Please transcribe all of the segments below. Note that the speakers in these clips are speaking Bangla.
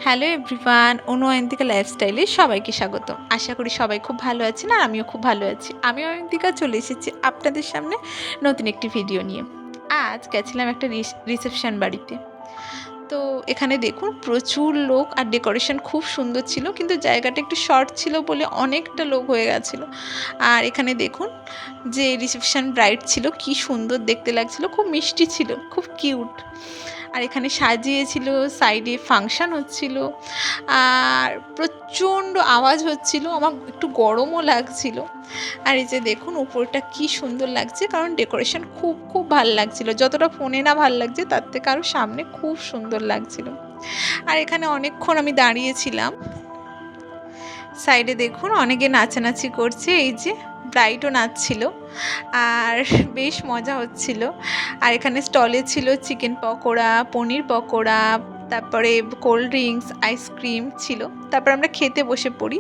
হ্যালো এভরিওয়ান, অয়ন্তিকা লাইফস্টাইলে সবাইকে স্বাগত। আশা করি সবাই খুব ভালো আছেন আর আমিও খুব ভালো আছি। আমি অয়ন্তিকা চলে এসেছি আপনাদের সামনে নতুন একটি ভিডিও নিয়ে। আজ গেছিলাম একটা রিসেপশন বাড়িতে। তো এখানে দেখুন প্রচুর লোক আর ডেকোরেশন খুব সুন্দর ছিল, কিন্তু জায়গাটা একটু শর্ট ছিল বলে অনেকটা লোক হয়ে গেছিলো। আর এখানে দেখুন যে রিসেপশন ব্রাইড ছিল, কি সুন্দর দেখতে লাগছিল, খুব মিষ্টি ছিল, খুব কিউট। আর এখানে সাজিয়েছিল, সাইডে ফাংশন হচ্ছিল আর প্রচণ্ড আওয়াজ হচ্ছিল, আমার একটু গরমও লাগছিল। আর এই যে দেখুন উপরটা কি সুন্দর লাগছে, কারণ ডেকোরেশন খুব খুব ভালো লাগছিল। যতটা ফোনে না ভালো লাগছে তার থেকে আরও সামনে খুব সুন্দর লাগছিল। আর এখানে অনেকক্ষণ আমি দাঁড়িয়েছিলাম। সাইডে দেখুন অনেকে নাচানাচি করছে, এই যে ব্রাইডও নাচছিল আর বেশ মজা হচ্ছিল। আর এখানে স্টলে ছিল চিকেন পকোড়া, পনির পকোড়া, তারপরে কোল্ড ড্রিঙ্কস, আইসক্রিম ছিল। তারপর আমরা খেতে বসে পড়ি।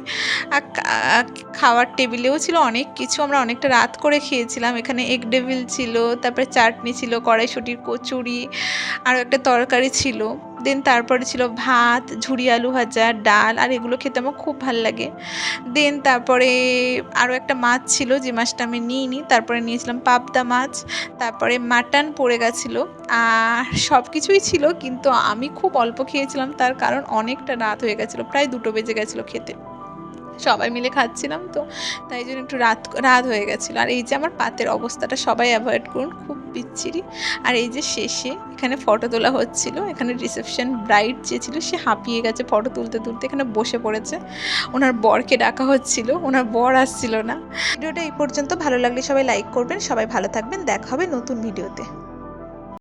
খাওয়ার টেবিলেও ছিল অনেক কিছু, আমরা অনেকটা রাত করে খেয়েছিলাম। এখানে এগ ডেভিল ছিল, তারপরে চাটনি ছিল, কড়াইশুঁটির কচুরি, আরও একটা তরকারি ছিল। দেন তারপরে ছিল ভাত, ঝুরি আলু ভাজা, ডাল, আর এগুলো খেতে আমার খুব ভাল লাগে। দেন তারপরে আরও একটা মাছ ছিল, যে মাছটা আমি নিইনি। তারপরে নিয়েছিলাম পাবদা মাছ, তারপরে মাটন পড়ে গেছিলো। আর সব কিছুই ছিল, কিন্তু আমি খুব অল্প খেয়েছিলাম, তার কারণ অনেকটা রাত হয়ে গেছিলো, প্রায় 2টো বেজে গেছিলো খেতে। সবাই মিলে খাচ্ছিলাম তো, তাই জন্য একটু রাত হয়ে গেছিলো। আর এই যে আমার পাতের অবস্থাটা সবাই অ্যাভয়েড করুন, খুব বিচ্ছিরি। আর এই যে শেষে এখানে ফটো তোলা হচ্ছিল। এখানে রিসেপশন ব্রাইড যে ছিল সে হাঁপিয়ে গেছে ফটো তুলতে তুলতে, এখানে বসে পড়েছে। ওনার বরকে ডাকা হচ্ছিল, ওনার বর আসছিল না। ভিডিওটা এই পর্যন্ত। ভালো লাগলে সবাই লাইক করবেন। সবাই ভালো থাকবেন, দেখা হবে নতুন ভিডিওতে।